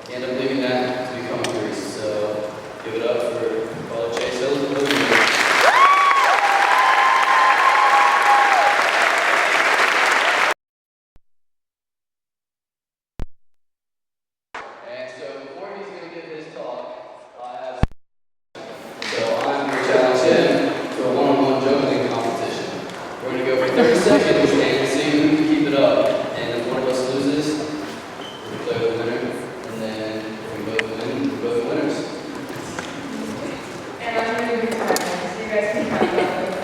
And I'm leaving that to become a priest. So give it up for Father Chase Hilgenbrinck. Seconds and see who can keep it up. And if one of us loses, we play with the winner. And then if we both win, we're both winners. And I'm going to be quiet, so you guys can count that.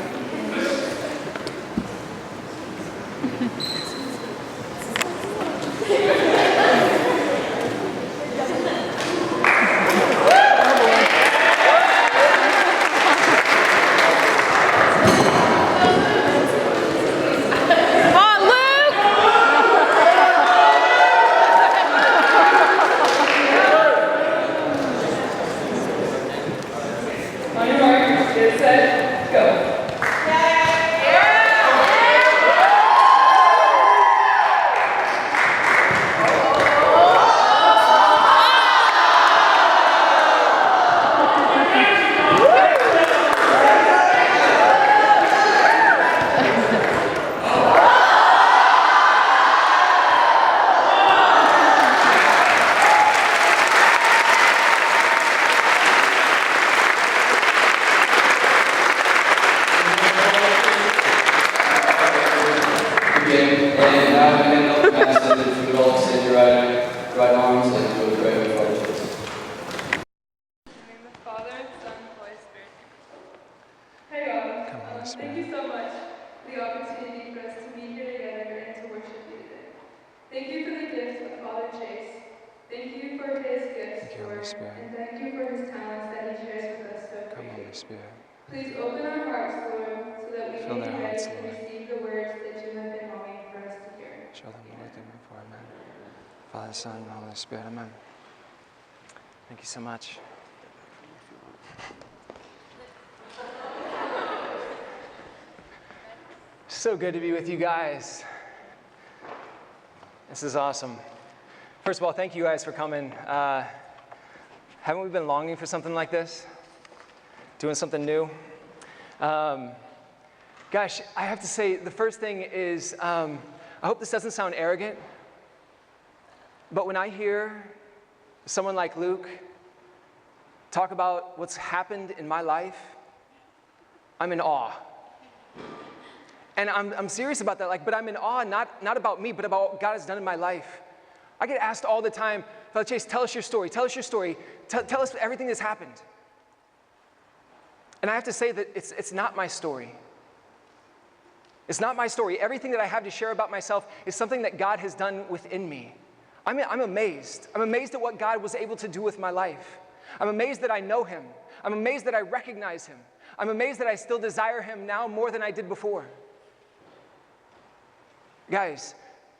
And now we hand up the mass, and if you would all extend your right arms and we'll pray with Father Chase. In the name of the Father, Son, and Holy Spirit. Hey God, thank you so much for the opportunity for us to meet here together and to worship you today. Thank you for the gift of Father Chase. Thank you for his gifts, Lord, and thank you for his talents that he shares with us so freely. Please open our hearts, Lord, so that we may be ready to receive the words that you have been longing for us to hear. Show them what they're for, amen. Father, Son, and Holy Spirit, amen. Thank you so much. So good to be with you guys. This is awesome. First of all, thank you guys for coming. Haven't we been longing for something like this? Doing something new? Gosh, I have to say, the first thing is, I hope this doesn't sound arrogant, but when I hear someone like Luke talk about what's happened in my life, I'm in awe. And I'm serious about that, but I'm in awe, not about me, but about what God has done in my life. I get asked all the time, Father Chase, tell us your story, tell us your story, tell us everything that's happened. And I have to say that it's not my story. It's not my story. Everything that I have to share about myself is something that God has done within me. I'm amazed. I'm amazed at what God was able to do with my life. I'm amazed that I know him. I'm amazed that I recognize him. I'm amazed that I still desire him now more than I did before. Guys,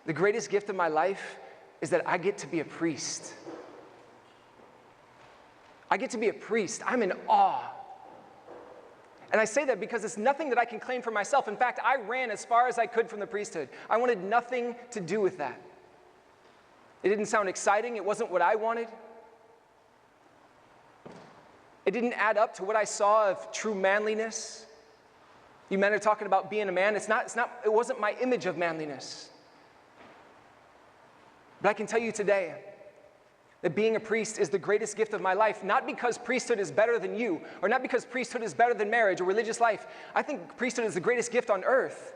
the greatest gift of my life is that I get to be a priest. I get to be a priest. I'm in awe. And I say that because it's nothing that I can claim for myself. In fact, I ran as far as I could from the priesthood. I wanted nothing to do with that. It didn't sound exciting. It wasn't what I wanted. It didn't add up to what I saw of true manliness. You men are talking about being a man. It wasn't my image of manliness. But I can tell you today that being a priest is the greatest gift of my life, not because priesthood is better than you, or not because priesthood is better than marriage or religious life. I think priesthood is the greatest gift on earth.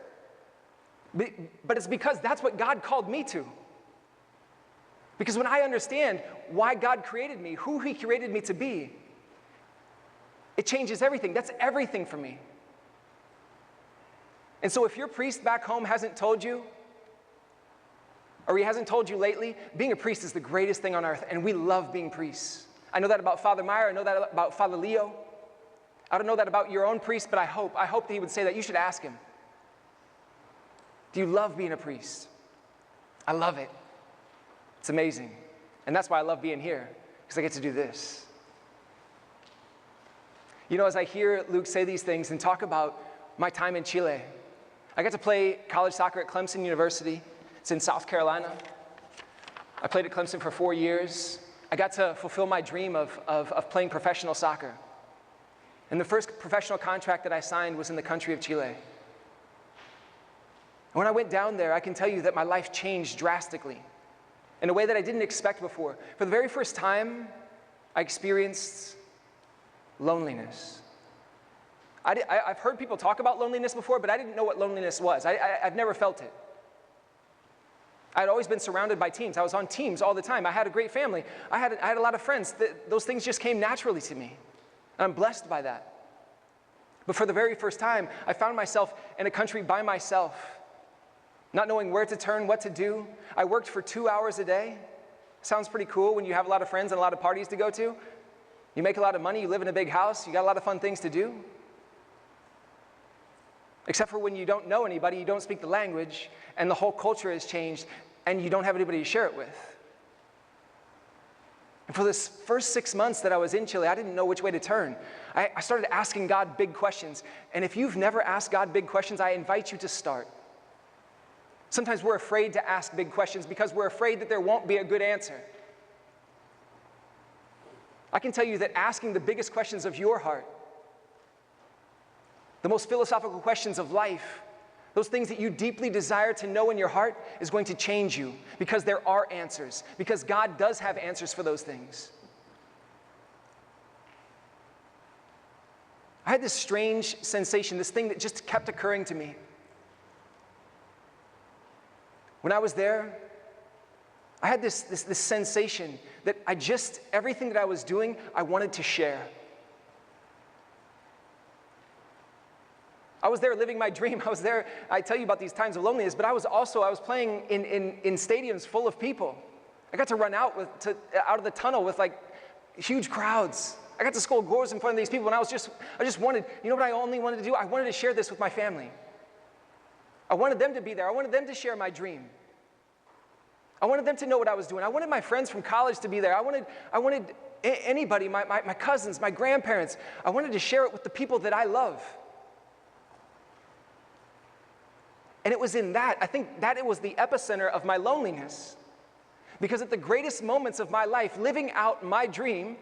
But it's because that's what God called me to. Because when I understand why God created me, who he created me to be, it changes everything. That's everything for me. And so if your priest back home hasn't told you, or he hasn't told you lately, being a priest is the greatest thing on earth, and we love being priests. I know that about Father Meyer. I know that about Father Leo. I don't know that about your own priest, but I hope that he would say that. You should ask him. Do you love being a priest? I love it. It's amazing. And that's why I love being here, because I get to do this. You know, as I hear Luke say these things and talk about my time in Chile, I got to play college soccer at Clemson University. It's in South Carolina. I played at Clemson for 4 years. I got to fulfill my dream of playing professional soccer. And the first professional contract that I signed was in the country of Chile. And when I went down there, I can tell you that my life changed drastically in a way that I didn't expect before. For the very first time, I experienced loneliness. I've heard people talk about loneliness before, but I didn't know what loneliness was. I've never felt it. I'd always been surrounded by teams. I was on teams all the time. I had a great family. I had a lot of friends. Those things just came naturally to me. And I'm blessed by that. But for the very first time, I found myself in a country by myself, not knowing where to turn, what to do. I worked for 2 hours a day. Sounds pretty cool when you have a lot of friends and a lot of parties to go to. You make a lot of money, you live in a big house, you got a lot of fun things to do. Except for when you don't know anybody, you don't speak the language, and the whole culture has changed, and you don't have anybody to share it with. And for this first 6 months that I was in Chile, I didn't know which way to turn. I started asking God big questions. And if you've never asked God big questions, I invite you to start. Sometimes we're afraid to ask big questions because we're afraid that there won't be a good answer. I can tell you that asking the biggest questions of your heart, the most philosophical questions of life, those things that you deeply desire to know in your heart, is going to change you because there are answers, because God does have answers for those things. I had this strange sensation, this thing that just kept occurring to me. When I was there, I had this sensation that everything that I was doing, I wanted to share. I was there living my dream. I was there, I tell you about these times of loneliness, but I was playing in stadiums full of people. I got to run out of the tunnel with like huge crowds. I got to score goals in front of these people, and I just wanted, you know what I only wanted to do? I wanted to share this with my family. I wanted them to be there. I wanted them to share my dream. I wanted them to know what I was doing. I wanted my friends from college to be there. I wanted anybody, my cousins, my grandparents. I wanted to share it with the people that I love. And it was in that, I think that it was the epicenter of my loneliness. Because at the greatest moments of my life, living out my dream,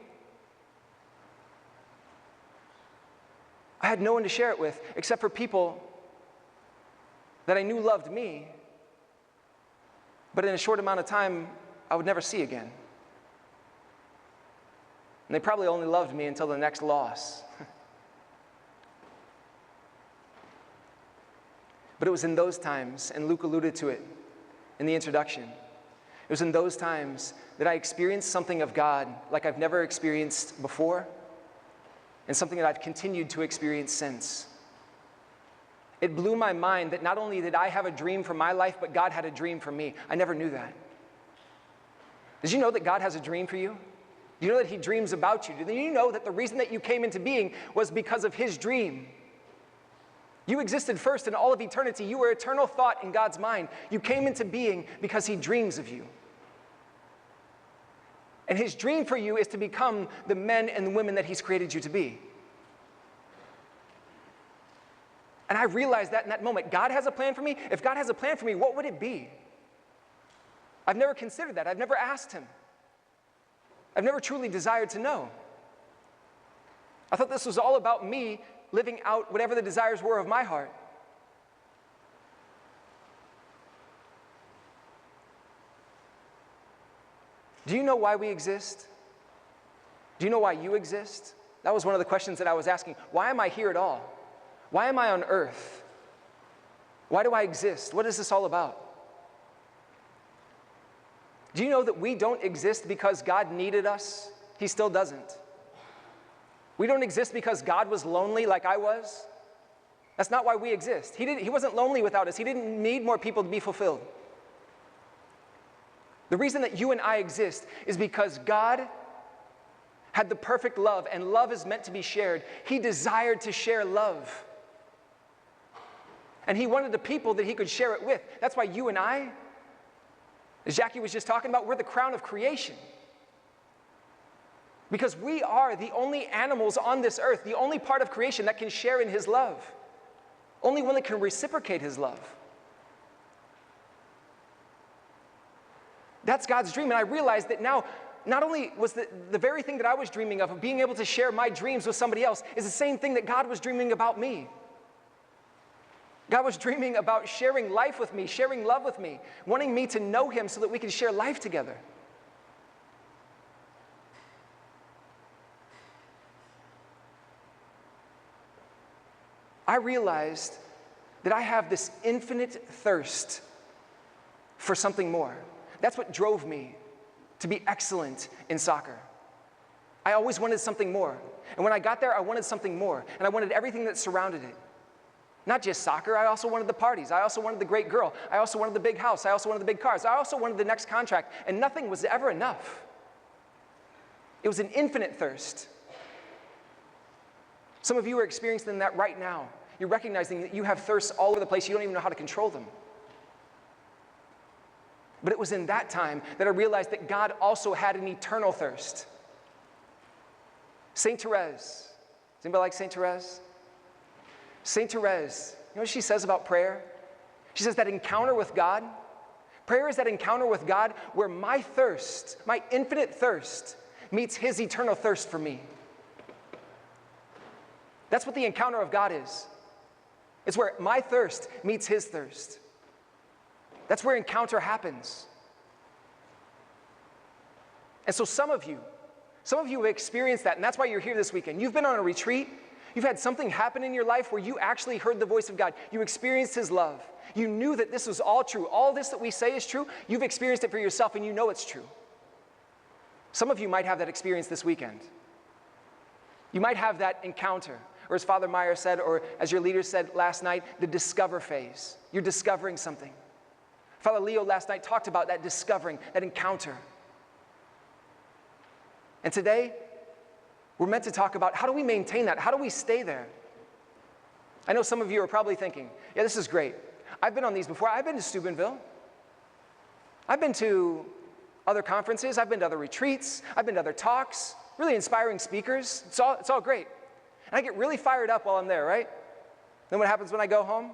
I had no one to share it with except for people that I knew loved me, but in a short amount of time, I would never see again. And they probably only loved me until the next loss. But it was in those times, and Luke alluded to it in the introduction, it was in those times that I experienced something of God like I've never experienced before, and something that I've continued to experience since. It blew my mind that not only did I have a dream for my life, but God had a dream for me. I never knew that. Did you know that God has a dream for you? Do you know that He dreams about you? Do you know that the reason that you came into being was because of His dream? You existed first in all of eternity. You were eternal thought in God's mind. You came into being because He dreams of you. And His dream for you is to become the men and the women that He's created you to be. And I realized that in that moment. God has a plan for me. If God has a plan for me, what would it be? I've never considered that. I've never asked Him. I've never truly desired to know. I thought this was all about me living out whatever the desires were of my heart. Do you know why we exist? Do you know why you exist? That was one of the questions that I was asking. Why am I here at all? Why am I on earth? Why do I exist? What is this all about? Do you know that we don't exist because God needed us? He still doesn't. We don't exist because God was lonely like I was. That's not why we exist. He wasn't lonely without us. He didn't need more people to be fulfilled. The reason that you and I exist is because God had the perfect love, and love is meant to be shared. He desired to share love. And He wanted the people that He could share it with. That's why you and I, as Jackie was just talking about, we're the crown of creation. Because we are the only animals on this earth, the only part of creation that can share in His love. Only one that can reciprocate His love. That's God's dream. And I realized that now not only was the very thing that I was dreaming of being able to share my dreams with somebody else, is the same thing that God was dreaming about me. God was dreaming about sharing life with me, sharing love with me, wanting me to know him so that we can share life together. I realized that I have this infinite thirst for something more. That's what drove me to be excellent in soccer. I always wanted something more. And when I got there, I wanted something more. And I wanted everything that surrounded it. Not just soccer, I also wanted the parties. I also wanted the great girl. I also wanted the big house. I also wanted the big cars. I also wanted the next contract. And nothing was ever enough. It was an infinite thirst. Some of you are experiencing that right now. You're recognizing that you have thirsts all over the place. You don't even know how to control them. But it was in that time that I realized that God also had an eternal thirst. Saint Therese. Does anybody like Saint Therese? Saint Therese, you know what she says about prayer? She says that encounter with God, prayer is that encounter with God where my thirst, my infinite thirst, meets his eternal thirst for me. That's what the encounter of God is. It's where my thirst meets his thirst. That's where encounter happens. And so some of you have experienced that, and that's why you're here this weekend. You've been on a retreat. You've had something happen in your life where you actually heard the voice of God. You experienced his love. You knew that this was all true. All this that we say is true. You've experienced it for yourself, and you know it's true. Some of you might have that experience this weekend. You might have that encounter, or as Father Meyer said, or as your leader said last night, the discover phase. You're discovering something. Father Leo last night talked about that discovering, that encounter. And today, we're meant to talk about how do we maintain that? How do we stay there? I know some of you are probably thinking, yeah, this is great. I've been on these before. I've been to Steubenville. I've been to other conferences. I've been to other retreats. I've been to other talks, really inspiring speakers. It's all great. And I get really fired up while I'm there, right? Then what happens when I go home?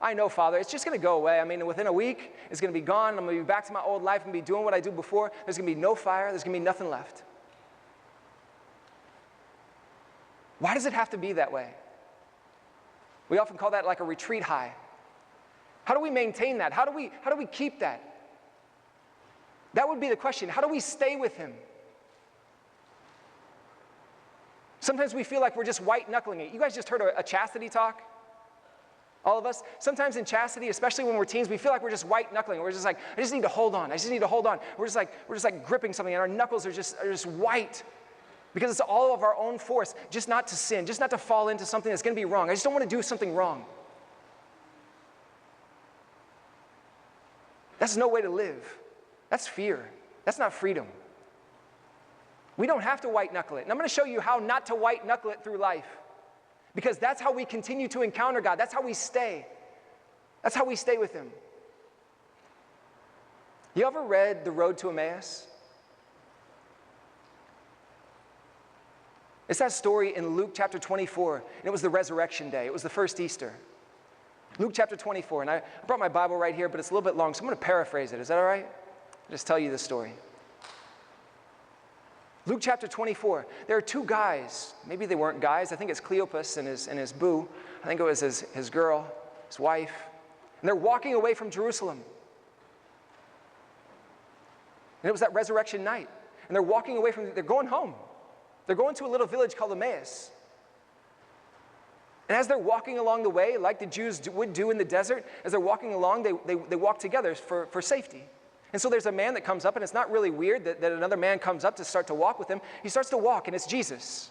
I know, Father, it's just going to go away. I mean, within a week, it's going to be gone. I'm going to be back to my old life and be doing what I do before. There's going to be no fire. There's going to be nothing left. Why does it have to be that way? We often call that like a retreat high. How do we maintain that? How do we keep that? That would be the question. How do we stay with him? Sometimes we feel like we're just white-knuckling it. You guys just heard a chastity talk? All of us? Sometimes in chastity, especially when we're teens, we feel like we're just white-knuckling. We're just like, I just need to hold on. I just need to hold on. We're just like gripping something, and our knuckles are just white. Because it's all of our own force, just not to sin, just not to fall into something that's going to be wrong. I just don't want to do something wrong. That's no way to live. That's fear. That's not freedom. We don't have to white-knuckle it. And I'm going to show you how not to white-knuckle it through life. Because that's how we continue to encounter God. That's how we stay. That's how we stay with him. You ever read The Road to Emmaus? It's that story in Luke chapter 24, and it was the resurrection day. It was the first Easter. Luke chapter 24, and I brought my Bible right here, but it's a little bit long, so I'm going to paraphrase it. Is that all right? I'll just tell you the story. Luke chapter 24, there are two guys. Maybe they weren't guys. I think it's Cleopas and his boo. I think it was his girl, his wife. And they're walking away from Jerusalem. And it was that resurrection night. And they're walking away they're going home. They're going to a little village called Emmaus. And as they're walking along the way, like the Jews would do in the desert, as they're walking along, they walk together for safety. And so there's a man that comes up, and it's not really weird that another man comes up to start to walk with him. He starts to walk, and it's Jesus.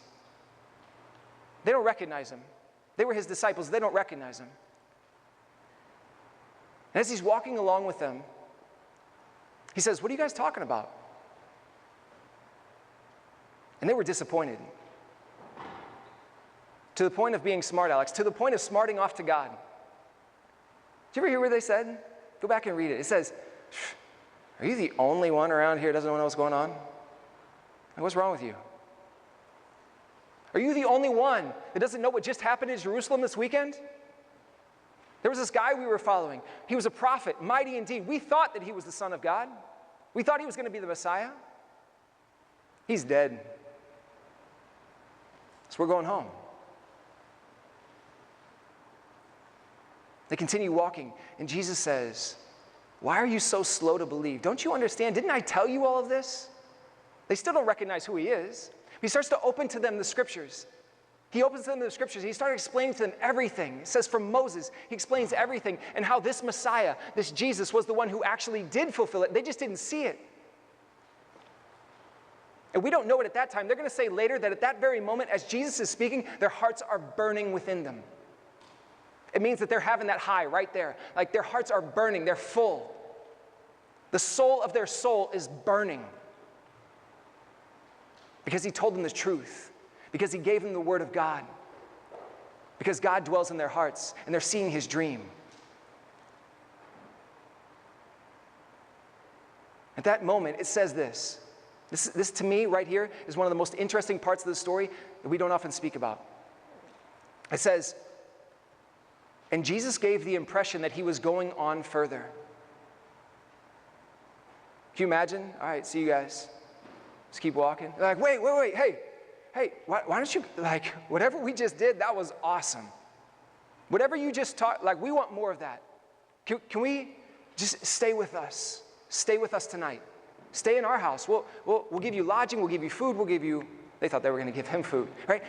They don't recognize him. They were his disciples. They don't recognize him. And as he's walking along with them, he says, "What are you guys talking about?" And they were disappointed. To the point of being smart, Alex. To the point of smarting off to God. Did you ever hear what they said? Go back and read it. It says, "Are you the only one around here who doesn't know what's going on? Like, what's wrong with you? Are you the only one that doesn't know what just happened in Jerusalem this weekend? There was this guy we were following. He was a prophet, mighty indeed. We thought that he was the Son of God. We thought he was going to be the Messiah. He's dead. So we're going home. They continue walking, and Jesus says, why are you so slow to believe? Don't you understand? Didn't I tell you all of this? They still don't recognize who he is. He starts to open to them the scriptures. He opens to them the scriptures. He started explaining to them everything. It says from Moses, he explains everything and how this Messiah, this Jesus, was the one who actually did fulfill it. They just didn't see it. And we don't know it at that time. They're going to say later that at that very moment, as Jesus is speaking, their hearts are burning within them. It means that they're having that high right there. Like their hearts are burning. They're full. The soul of their soul is burning. Because he told them the truth. Because he gave them the word of God. Because God dwells in their hearts and they're seeing his dream. At that moment, it says this. This to me right here is one of the most interesting parts of the story that we don't often speak about. It says, and Jesus gave the impression that he was going on further. Can you imagine? All right, see you guys. Just keep walking. They're like, wait, hey, why don't you, like, whatever we just did, that was awesome. Whatever you just taught, like, we want more of that. Can we just stay with us? Stay with us tonight. Stay in our house. We'll give you lodging, we'll give you food, they thought they were going to give him food, right?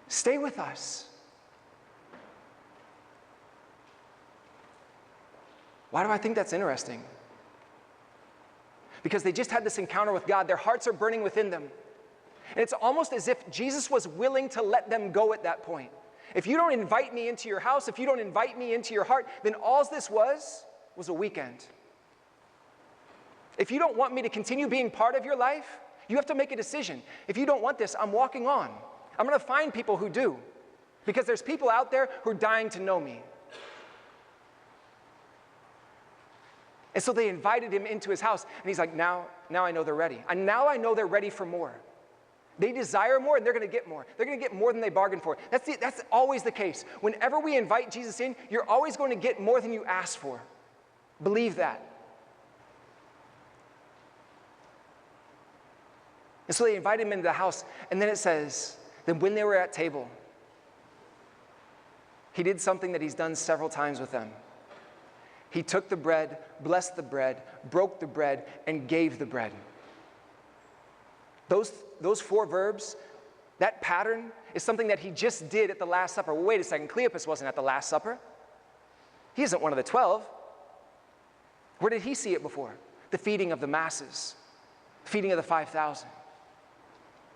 Stay with us. Why do I think that's interesting? Because they just had this encounter with God. Their hearts are burning within them. And it's almost as if Jesus was willing to let them go at that point. If you don't invite me into your house, if you don't invite me into your heart, then all this was a weekend. If you don't want me to continue being part of your life, you have to make a decision. If you don't want this, I'm walking on. I'm going to find people who do. Because there's people out there who are dying to know me. And so they invited him into his house. And he's like, now I know they're ready. And now I know they're ready for more. They desire more, and they're going to get more. They're going to get more than they bargained for. That's always the case. Whenever we invite Jesus in, you're always going to get more than you asked for. Believe that. And so they invited him into the house. And then it says, then when they were at table, he did something that he's done several times with them. He took the bread, blessed the bread, broke the bread, and gave the bread. Those four verbs, that pattern is something that he just did at the Last Supper. Well, wait a second, Cleopas wasn't at the Last Supper. He isn't one of the 12. Where did he see it before? The feeding of the masses, feeding of the 5,000.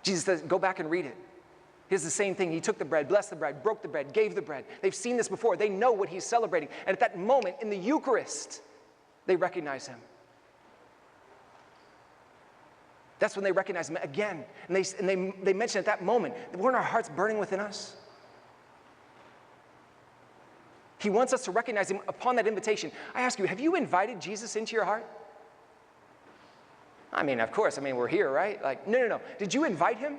Jesus says, go back and read it. Here's the same thing. He took the bread, blessed the bread, broke the bread, gave the bread. They've seen this before. They know what he's celebrating. And at that moment in the Eucharist, they recognize him. That's when they recognize him again. And they mention at that moment, weren't our hearts burning within us? He wants us to recognize him upon that invitation. I ask you, have you invited Jesus into your heart? I mean, of course. I mean, we're here, right? Like, no. Did you invite him?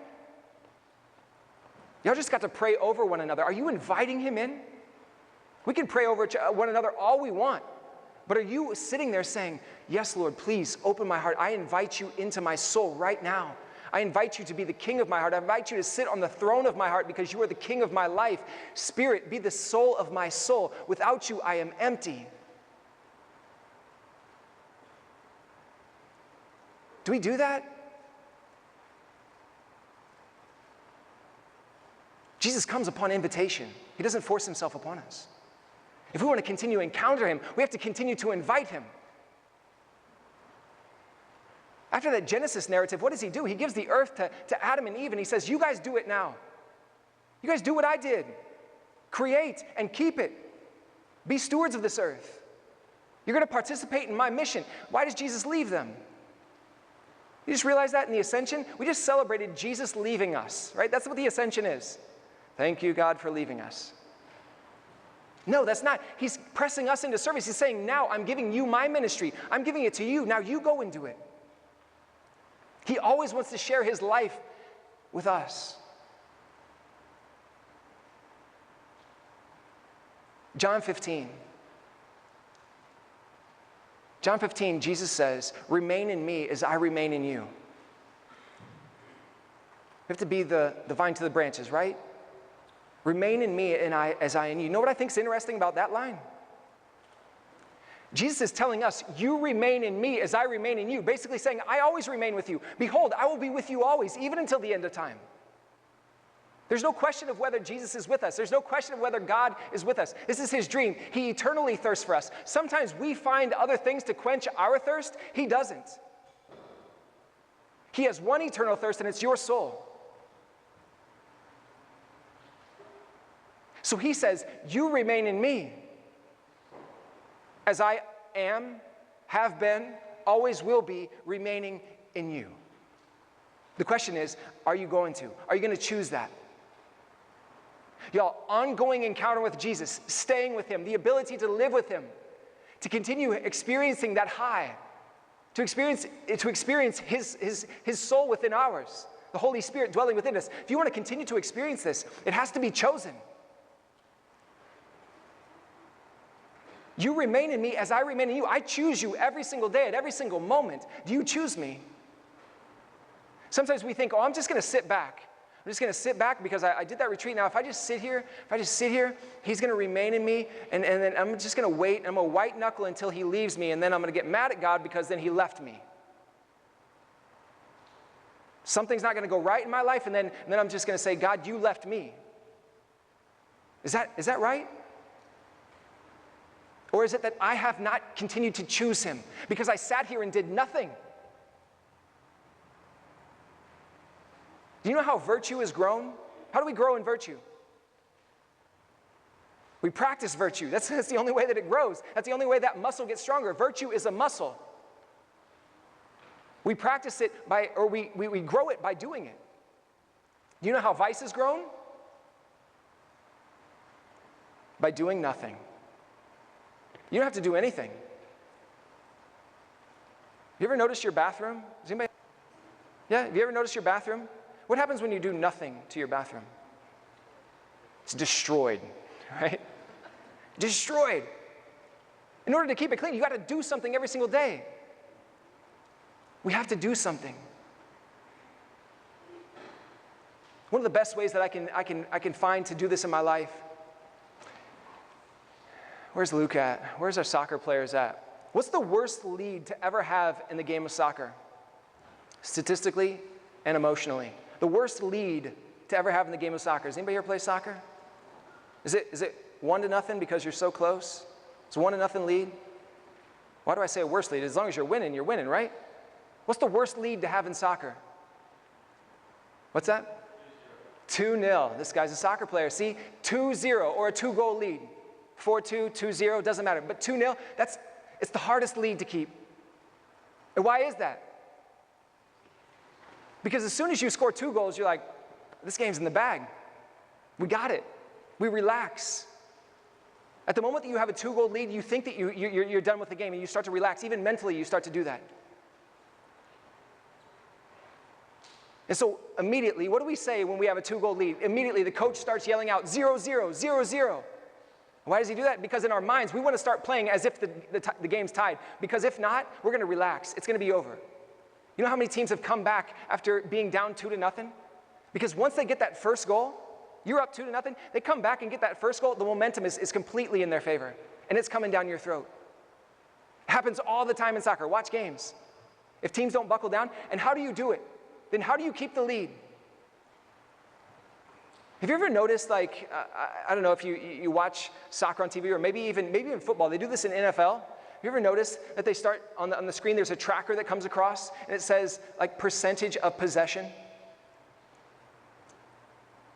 Y'all just got to pray over one another. Are you inviting him in? We can pray over one another all we want. But are you sitting there saying, yes, Lord, please open my heart. I invite you into my soul right now. I invite you to be the king of my heart. I invite you to sit on the throne of my heart because you are the king of my life. Spirit, be the soul of my soul. Without you, I am empty. Do we do that? Jesus comes upon invitation. He doesn't force himself upon us. If we want to continue to encounter him, we have to continue to invite him. After that Genesis narrative, what does he do? He gives the earth to Adam and Eve, and he says, you guys do it now. You guys do what I did. Create and keep it. Be stewards of this earth. You're going to participate in my mission. Why does Jesus leave them? You just realize that in the Ascension? We just celebrated Jesus leaving us, right? That's what the Ascension is. Thank you, God, for leaving us. No, that's not. He's pressing us into service. He's saying, now I'm giving you my ministry. I'm giving it to you. Now you go and do it. He always wants to share his life with us. John 15. John 15, Jesus says, remain in me as I remain in you. We have to be the vine to the branches, right? Remain in me and I as I in you. You know what I think is interesting about that line? Jesus is telling us, you remain in me as I remain in you. Basically saying, I always remain with you. Behold, I will be with you always, even until the end of time. There's no question of whether Jesus is with us. There's no question of whether God is with us. This is his dream. He eternally thirsts for us. Sometimes we find other things to quench our thirst. He doesn't. He has one eternal thirst, and it's your soul. So he says, you remain in me as I am, have been, always will be, remaining in you. The question is, are you going to? Are you going to choose that? Y'all, ongoing encounter with Jesus, staying with him, the ability to live with him, to continue experiencing that high, to experience his soul within ours, the Holy Spirit dwelling within us. If you want to continue to experience this, it has to be chosen. You remain in me as I remain in you. I choose you every single day, at every single moment. Do you choose me? Sometimes we think, oh, I'm just going to sit back. I'm just going to sit back because I did that retreat. Now, if I just sit here, he's going to remain in me, and then I'm just going to wait, and I'm going to white knuckle until he leaves me, and then I'm going to get mad at God because then he left me. Something's not going to go right in my life, and then I'm just going to say, God, you left me. Is that right? Or is it that I have not continued to choose him because I sat here and did nothing? Do you know how virtue is grown? How do we grow in virtue? We practice virtue. That's the only way that it grows. That's the only way that muscle gets stronger. Virtue is a muscle. We practice it we grow it by doing it. Do you know how vice is grown? By doing nothing. You don't have to do anything. You ever noticed your bathroom? Does anybody? Yeah, have you ever noticed your bathroom? What happens when you do nothing to your bathroom? It's destroyed, right? Destroyed. In order to keep it clean, you got to do something every single day. We have to do something. One of the best ways that I can find to do this in my life. Where's Luke at? Where's our soccer players at? What's the worst lead to ever have in the game of soccer? Statistically and emotionally. The worst lead to ever have in the game of soccer. Does anybody here play soccer? Is it 1-0 because you're so close? It's a 1-0 lead? Why do I say a worst lead? As long as you're winning, right? What's the worst lead to have in soccer? What's that? 2-0. This guy's a soccer player. See? 2-0 or a 2-goal lead. 4-2, 2-0, doesn't matter. But 2-0, it's the hardest lead to keep. And why is that? Because as soon as you score 2 goals, you're like, this game's in the bag. We got it. We relax. At the moment that you have a 2-goal lead, you think that you're done with the game, and you start to relax. Even mentally, you start to do that. And so immediately, what do we say when we have a 2-goal lead? Immediately, the coach starts yelling out, 0-0, 0-0. Why does he do that? Because in our minds, we want to start playing as if the game's tied. Because if not, we're going to relax. It's going to be over. You know how many teams have come back after being down 2-0? Because once they get that first goal, you're up 2-0, they come back and get that first goal, the momentum is completely in their favor. And it's coming down your throat. It happens all the time in soccer. Watch games. If teams don't buckle down, and how do you do it? Then how do you keep the lead? Have you ever noticed, like, I don't know if you watch soccer on TV or maybe even football, they do this in NFL. Have you ever noticed that they start on the screen, there's a tracker that comes across and it says, like, percentage of possession?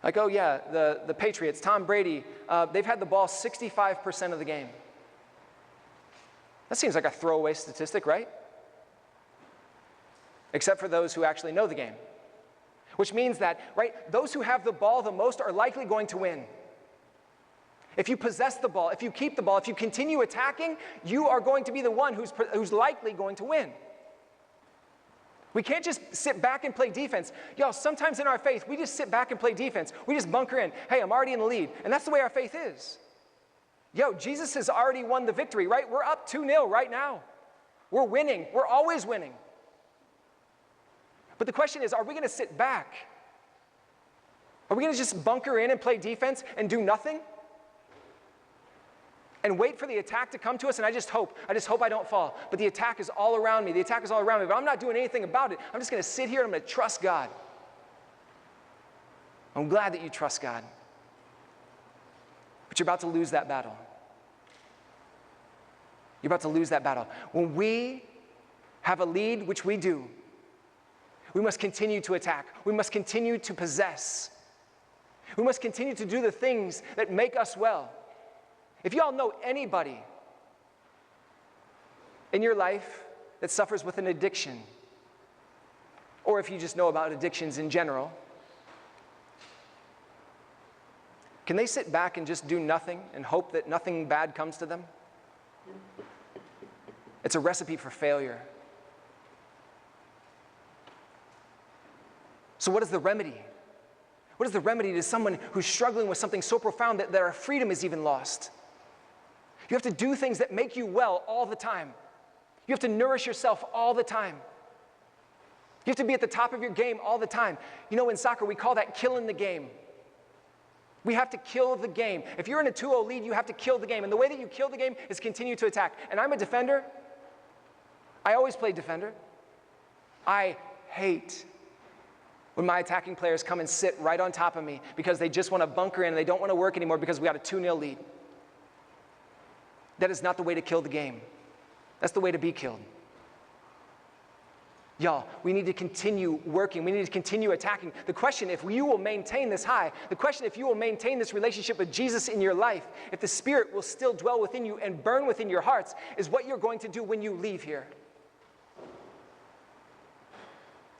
Like, oh yeah, the Patriots, Tom Brady, they've had the ball 65% of the game. That seems like a throwaway statistic, right? Except for those who actually know the game. Which means that, right, those who have the ball the most are likely going to win. If you possess the ball, if you keep the ball, if you continue attacking, you are going to be the one who's likely going to win. We can't just sit back and play defense. Y'all, sometimes in our faith, we just sit back and play defense. We just bunker in. Hey, I'm already in the lead. And that's the way our faith is. Yo, Jesus has already won the victory, right? We're up 2-0 right now. We're winning. We're always winning. But the question is, are we going to sit back? Are we going to just bunker in and play defense and do nothing? And wait for the attack to come to us? And I just hope I don't fall. But the attack is all around me. The attack is all around me. But I'm not doing anything about it. I'm just going to sit here and I'm going to trust God. I'm glad that you trust God. But you're about to lose that battle. You're about to lose that battle. When we have a lead, which we do, we must continue to attack. We must continue to possess. We must continue to do the things that make us well. If y'all know anybody in your life that suffers with an addiction, or if you just know about addictions in general, can they sit back and just do nothing and hope that nothing bad comes to them? It's a recipe for failure. So what is the remedy? What is the remedy to someone who's struggling with something so profound that their freedom is even lost? You have to do things that make you well all the time. You have to nourish yourself all the time. You have to be at the top of your game all the time. You know, in soccer, we call that killing the game. We have to kill the game. If you're in a 2-0 lead, you have to kill the game. And the way that you kill the game is continue to attack. And I'm a defender. I always play defender. I hate when my attacking players come and sit right on top of me because they just want to bunker in and they don't want to work anymore because we got a 2-0 lead. That is not the way to kill the game. That's the way to be killed. Y'all, we need to continue working. We need to continue attacking. The question, if you will maintain this high, the question, if you will maintain this relationship with Jesus in your life, if the Spirit will still dwell within you and burn within your hearts, is what you're going to do when you leave here.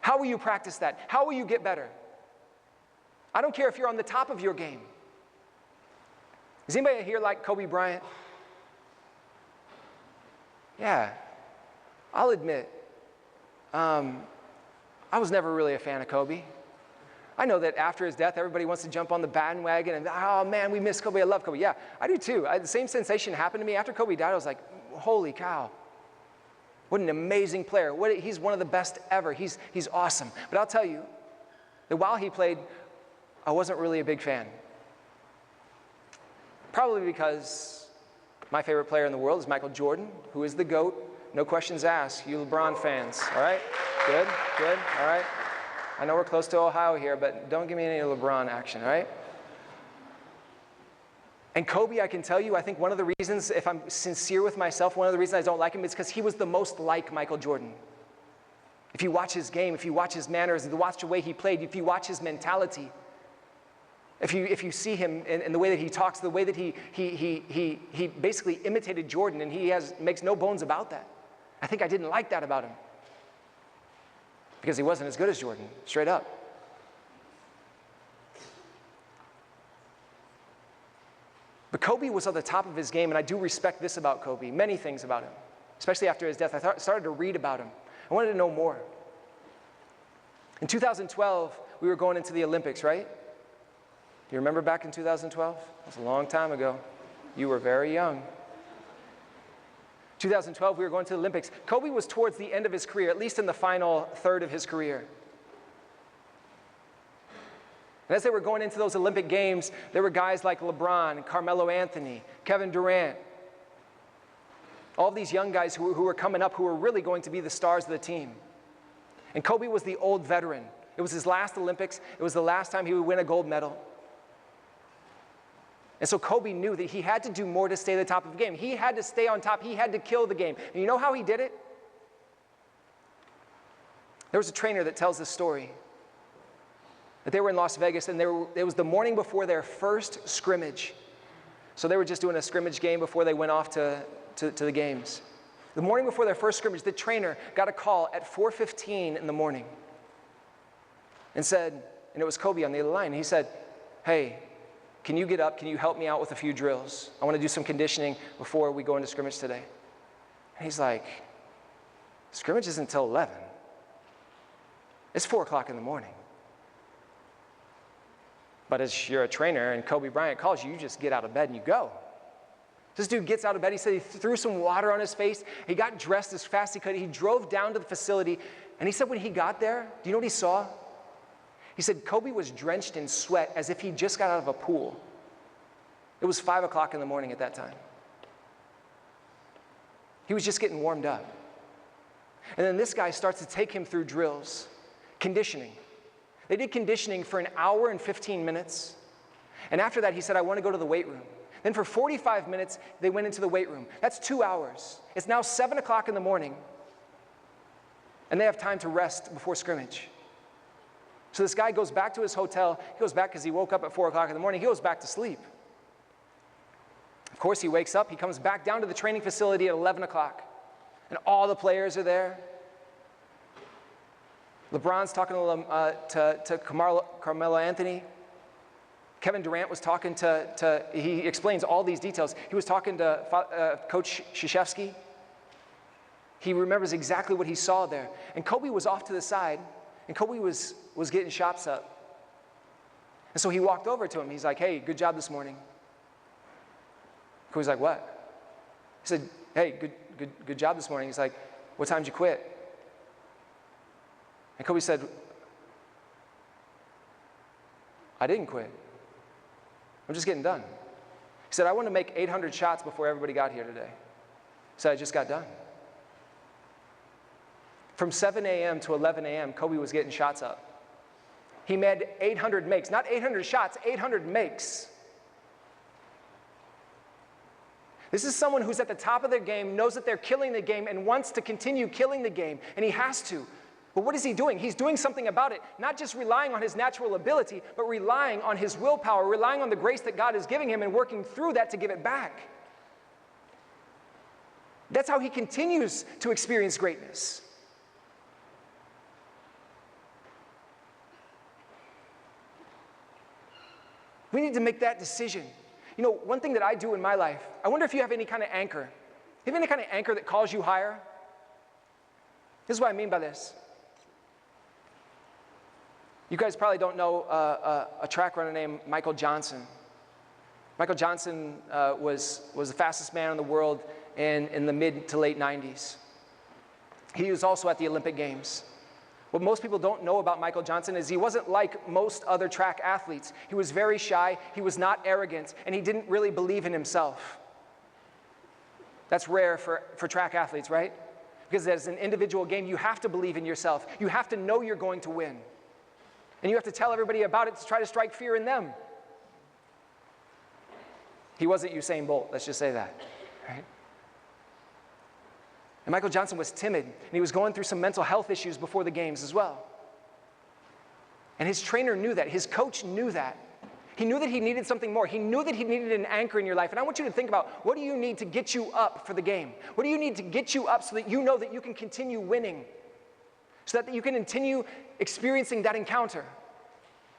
How will you practice that? How will you get better? I don't care if you're on the top of your game. Is anybody here like Kobe Bryant? Yeah, I'll admit, I was never really a fan of Kobe. I know that after his death, everybody wants to jump on the bandwagon and, oh man, we miss Kobe, I love Kobe. Yeah, I do too. The same sensation happened to me. After Kobe died, I was like, holy cow. What an amazing player. He's one of the best ever. He's awesome. But I'll tell you that while he played, I wasn't really a big fan. Probably because my favorite player in the world is Michael Jordan, who is the GOAT. No questions asked. You LeBron fans, all right? Good, all right? I know we're close to Ohio here, but don't give me any LeBron action, all right? And Kobe, I can tell you, I think one of the reasons, if I'm sincere with myself, one of the reasons I don't like him is because he was the most like Michael Jordan. If you watch his game, if you watch his manners, if you watch the way he played, if you watch his mentality, if you see him in the way that he talks, the way that he basically imitated Jordan, and he makes no bones about that. I think I didn't like that about him because he wasn't as good as Jordan, straight up. But Kobe was at the top of his game, and I do respect this about Kobe, many things about him, especially after his death. I started to read about him. I wanted to know more. In 2012, we were going into the Olympics, right? You remember back in 2012? That was a long time ago. You were very young. 2012, we were going to the Olympics. Kobe was towards the end of his career, at least in the final third of his career. And as they were going into those Olympic Games, there were guys like LeBron, Carmelo Anthony, Kevin Durant, all these young guys who were coming up who were really going to be the stars of the team. And Kobe was the old veteran. It was his last Olympics. It was the last time he would win a gold medal. And so Kobe knew that he had to do more to stay at the top of the game. He had to stay on top. He had to kill the game. And you know how he did it? There was a trainer that tells this story. That they were in Las Vegas, and it was the morning before their first scrimmage. So they were just doing a scrimmage game before they went off to the games. The morning before their first scrimmage, the trainer got a call at 4:15 in the morning and said, and it was Kobe on the other line, and he said, hey, can you get up? Can you help me out with a few drills? I want to do some conditioning before we go into scrimmage today. And he's like, scrimmage isn't until 11. It's 4 o'clock in the morning. But as you're a trainer and Kobe Bryant calls you, you just get out of bed and you go. This dude gets out of bed. He said he threw some water on his face. He got dressed as fast as he could. He drove down to the facility. And he said when he got there, do you know what he saw? He said Kobe was drenched in sweat as if he just got out of a pool. It was 5 o'clock in the morning at that time. He was just getting warmed up. And then this guy starts to take him through drills, conditioning. They did conditioning for an hour and 15 minutes. And after that, he said, I want to go to the weight room. Then for 45 minutes, they went into the weight room. That's 2 hours. It's now 7 o'clock in the morning, and they have time to rest before scrimmage. So this guy goes back to his hotel. He goes back because he woke up at 4 o'clock in the morning. He goes back to sleep. Of course, he wakes up. He comes back down to the training facility at 11 o'clock, and all the players are there. LeBron's talking to Carmelo Anthony. Kevin Durant was talking he explains all these details. He was talking to Coach Krzyzewski. He remembers exactly what he saw there. And Kobe was off to the side, and Kobe was getting shots up. And so he walked over to him. He's like, hey, good job this morning. Kobe's like, what? He said, hey, good job this morning. He's like, what time did you quit? And Kobe said, I didn't quit. I'm just getting done. He said, I want to make 800 shots before everybody got here today. He said, I just got done. From 7 a.m. to 11 a.m., Kobe was getting shots up. He made 800 makes, not 800 shots, 800 makes. This is someone who's at the top of their game, knows that they're killing the game, and wants to continue killing the game, and he has to. But what is he doing? He's doing something about it, not just relying on his natural ability, but relying on his willpower, relying on the grace that God is giving him and working through that to give it back. That's how he continues to experience greatness. We need to make that decision. You know, one thing that I do in my life, I wonder if you have any kind of anchor. You have any kind of anchor that calls you higher? This is what I mean by this. You guys probably don't know a track runner named Michael Johnson. Michael Johnson was the fastest man in the world in the mid to late 90s. He was also at the Olympic Games. What most people don't know about Michael Johnson is he wasn't like most other track athletes. He was very shy, he was not arrogant, and he didn't really believe in himself. That's rare for track athletes, right? Because as an individual game, you have to believe in yourself. You have to know you're going to win. And you have to tell everybody about it to try to strike fear in them. He wasn't Usain Bolt, let's just say that, right? And Michael Johnson was timid, and he was going through some mental health issues before the games as well. And his trainer knew that. His coach knew that. He knew that he needed something more. He knew that he needed an anchor in your life. And I want you to think about, what do you need to get you up for the game? What do you need to get you up so that you know that you can continue winning? So that you can continue experiencing that encounter?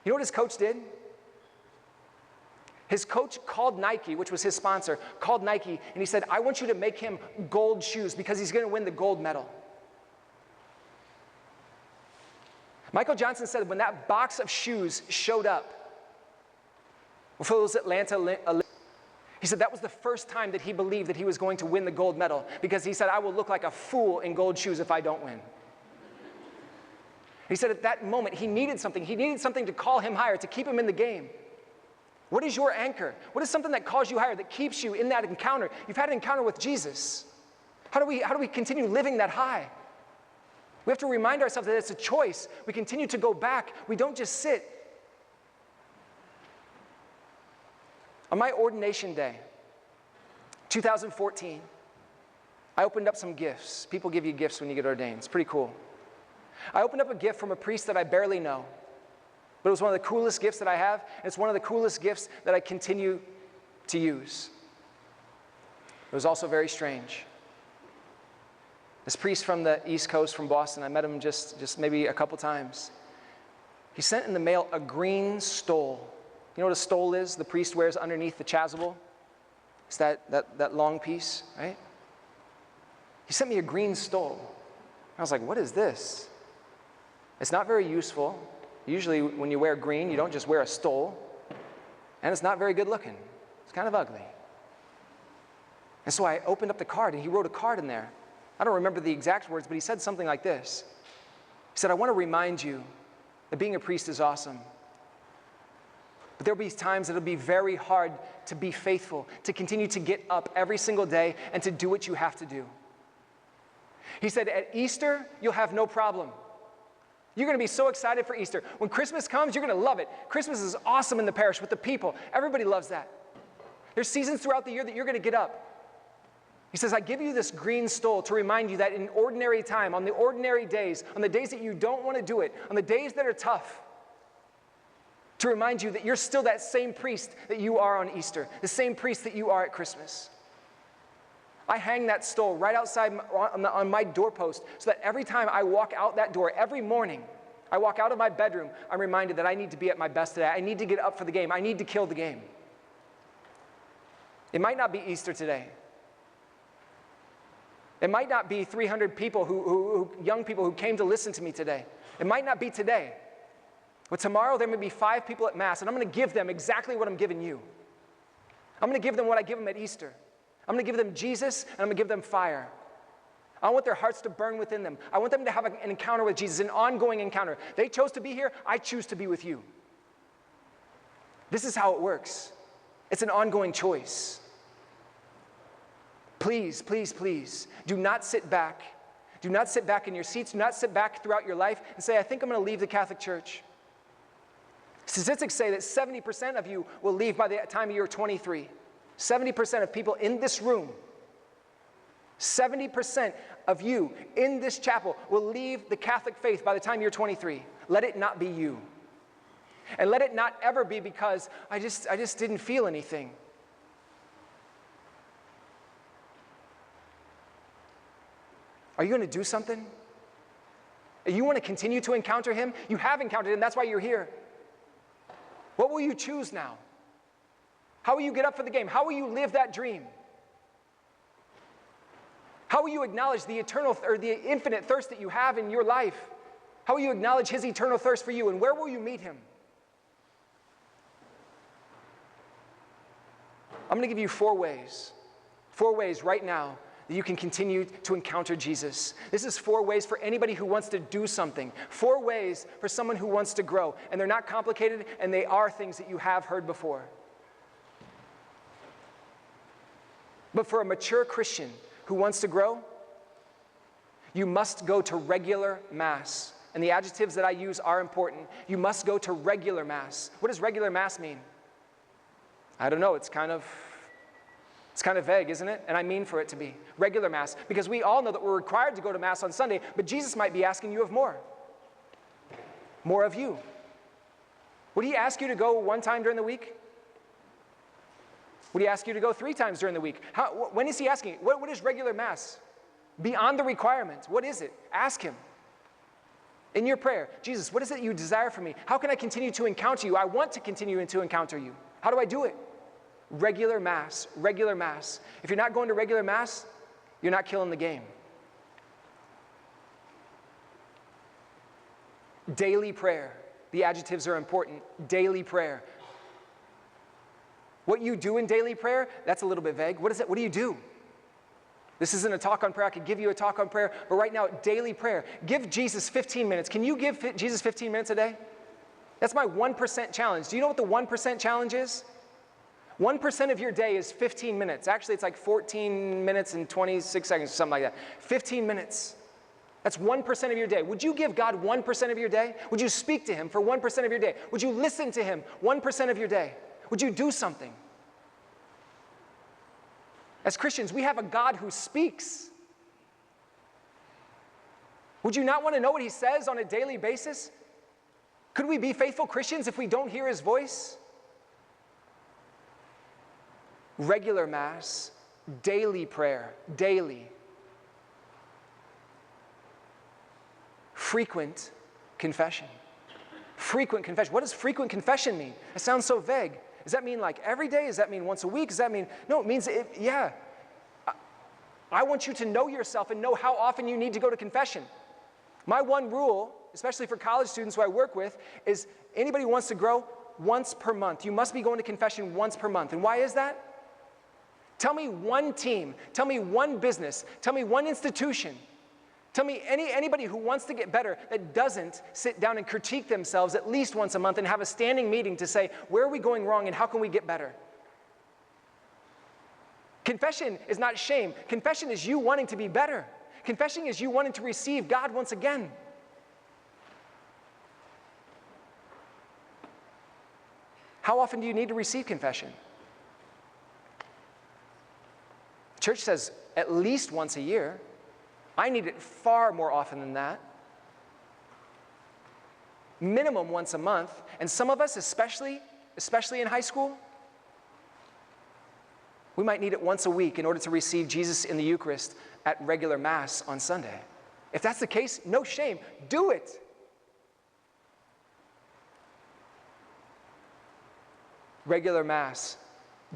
You know what his coach did? His coach called Nike, which was his sponsor, called Nike, and he said, I want you to make him gold shoes because he's going to win the gold medal. Michael Johnson said when that box of shoes showed up for those Atlanta Olympics, he said that was the first time that he believed that he was going to win the gold medal, because he said, I will look like a fool in gold shoes if I don't win. He said at that moment he needed something. He needed something to call him higher, to keep him in the game. What is your anchor? What is something that calls you higher, that keeps you in that encounter? You've had an encounter with Jesus. How do we continue living that high? We have to remind ourselves that it's a choice. We continue to go back. We don't just sit. On my ordination day, 2014, I opened up some gifts. People give you gifts when you get ordained. It's pretty cool. I opened up a gift from a priest that I barely know. But it was one of the coolest gifts that I have, and it's one of the coolest gifts that I continue to use. It was also very strange. This priest from the East Coast, from Boston, I met him just maybe a couple times. He sent in the mail a green stole. You know what a stole is? The priest wears underneath the chasuble. It's that long piece, right? He sent me a green stole. I was like, what is this? It's not very useful. Usually when you wear green, you don't just wear a stole. And it's not very good looking. It's kind of ugly. And so I opened up the card, and he wrote a card in there. I don't remember the exact words, but he said something like this. He said, I want to remind you that being a priest is awesome. But there'll be times that it'll be very hard to be faithful, to continue to get up every single day and to do what you have to do. He said, at Easter, you'll have no problem. You're going to be so excited for Easter. When Christmas comes, you're going to love it. Christmas is awesome in the parish with the people. Everybody loves that. There's seasons throughout the year that you're going to get up. He says, I give you this green stole to remind you that in ordinary time, on the ordinary days, on the days that you don't want to do it, on the days that are tough, to remind you that you're still that same priest that you are on Easter, the same priest that you are at Christmas. I hang that stole right outside on my doorpost so that every time I walk out that door, every morning, I walk out of my bedroom, I'm reminded that I need to be at my best today. I need to get up for the game. I need to kill the game. It might not be Easter today. It might not be 300 people, young people who came to listen to me today. It might not be today. But tomorrow there may be 5 people at Mass, and I'm going to give them exactly what I'm giving you. I'm going to give them what I give them at Easter. I'm going to give them Jesus, and I'm going to give them fire. I want their hearts to burn within them. I want them to have an encounter with Jesus, an ongoing encounter. They chose to be here. I choose to be with you. This is how it works. It's an ongoing choice. Please, please, please, do not sit back. Do not sit back in your seats. Do not sit back throughout your life and say, I think I'm going to leave the Catholic Church. Statistics say that 70% of you will leave by the time you're 23. 70% of people in this room, 70% of you in this chapel will leave the Catholic faith by the time you're 23. Let it not be you. And let it not ever be because I just didn't feel anything. Are you going to do something? You want to continue to encounter him? You have encountered him. That's why you're here. What will you choose now? How will you get up for the game? How will you live that dream? How will you acknowledge the eternal or the infinite thirst that you have in your life? How will you acknowledge his eternal thirst for you? And where will you meet him? I'm going to give you 4 ways. 4 ways right now that you can continue to encounter Jesus. This is 4 ways for anybody who wants to do something. 4 ways for someone who wants to grow. And they're not complicated, and they are things that you have heard before. But for a mature Christian who wants to grow, you must go to regular Mass. And the adjectives that I use are important. You must go to regular Mass. What does regular Mass mean? I don't know. It's kind of vague, isn't it? And I mean for it to be regular Mass. Because we all know that we're required to go to Mass on Sunday, but Jesus might be asking you of more. More of you. Would he ask you to go 1 time during the week? Would he ask you to go 3 times during the week? When is he asking? What is regular Mass? Beyond the requirements, what is it? Ask him. In your prayer, Jesus, what is it you desire from me? How can I continue to encounter you? I want to continue to encounter you. How do I do it? Regular Mass, regular Mass. If you're not going to regular Mass, you're not killing the game. Daily prayer. The adjectives are important. Daily prayer. What you do in daily prayer, that's a little bit vague. What is it? What do you do? This isn't a talk on prayer. I could give you a talk on prayer, but right now, daily prayer. Give Jesus 15 minutes. Can you give Jesus 15 minutes a day? That's my 1% challenge. Do you know what the 1% challenge is? 1% of your day is 15 minutes. Actually, it's like 14 minutes and 26 seconds or something like that. 15 minutes. That's 1% of your day. Would you give God 1% of your day? Would you speak to him for 1% of your day? Would you listen to him 1% of your day? Would you do something? As Christians, we have a God who speaks. Would you not want to know what he says on a daily basis? Could we be faithful Christians if we don't hear his voice? Regular Mass, daily prayer, daily. Frequent confession. Frequent confession. What does frequent confession mean? It sounds so vague. Does that mean like every day? Does that mean once a week? Does that mean, no, it means, yeah. I want you to know yourself and know how often you need to go to confession. My one rule, especially for college students who I work with, is anybody who wants to grow, once per month. You must be going to confession once per month. And why is that? Tell me one team, tell me one business, tell me one institution Tell me anybody who wants to get better that doesn't sit down and critique themselves at least once a month and have a standing meeting to say, where are we going wrong and how can we get better? Confession is not shame. Confession is you wanting to be better. Confession is you wanting to receive God once again. How often do you need to receive confession? Church says at least once a year. I need it far more often than that. Minimum once a month. And some of us, especially in high school, we might need it once a week in order to receive Jesus in the Eucharist at regular Mass on Sunday. If that's the case, no shame. Do it. Regular Mass,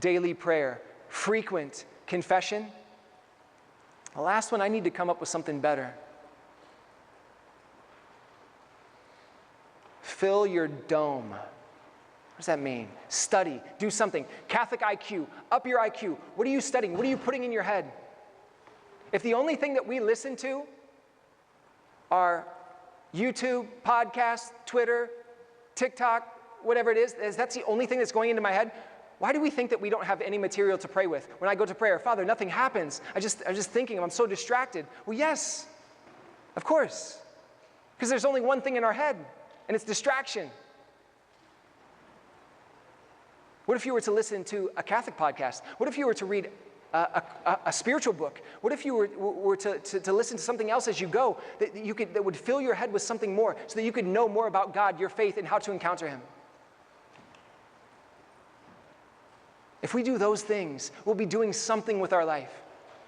daily prayer, frequent confession. The last one, I need to come up with something better. Fill your dome. What does that mean? Study, do something. Catholic IQ, up your IQ. What are you studying? What are you putting in your head? If the only thing that we listen to are YouTube, podcasts, Twitter, TikTok, whatever it is, that's the only thing that's going into my head, why do we think that we don't have any material to pray with? When I go to prayer, Father, nothing happens. I'm just thinking, I'm so distracted. Well, yes, of course. Because there's only one thing in our head, and it's distraction. What if you were to listen to a Catholic podcast? What if you were to read a spiritual book? What if you were to listen to something else as you go that would fill your head with something more so that you could know more about God, your faith, and how to encounter Him? If we do those things, we'll be doing something with our life.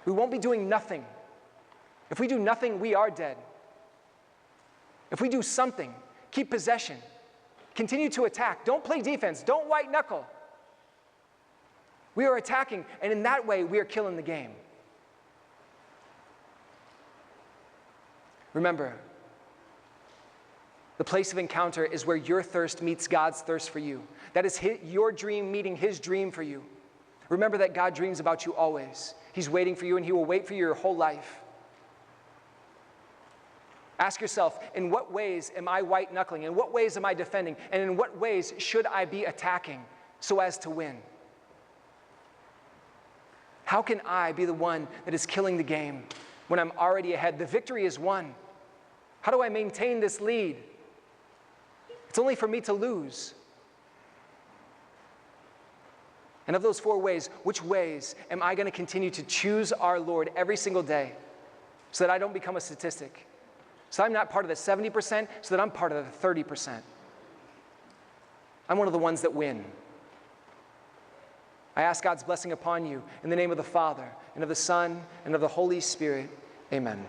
We won't be doing nothing. If we do nothing, we are dead. If we do something, keep possession, continue to attack, don't play defense, don't white knuckle. We are attacking, and in that way, we are killing the game. Remember, the place of encounter is where your thirst meets God's thirst for you. That is your dream meeting His dream for you. Remember that God dreams about you always. He's waiting for you, and He will wait for you your whole life. Ask yourself, in what ways am I white-knuckling? In what ways am I defending? And in what ways should I be attacking so as to win? How can I be the one that is killing the game when I'm already ahead? The victory is won. How do I maintain this lead? It's only for me to lose. And of those 4 ways, which ways am I going to continue to choose our Lord every single day so that I don't become a statistic? So I'm not part of the 70%, so that I'm part of the 30%. I'm one of the ones that win. I ask God's blessing upon you in the name of the Father, and of the Son, and of the Holy Spirit. Amen.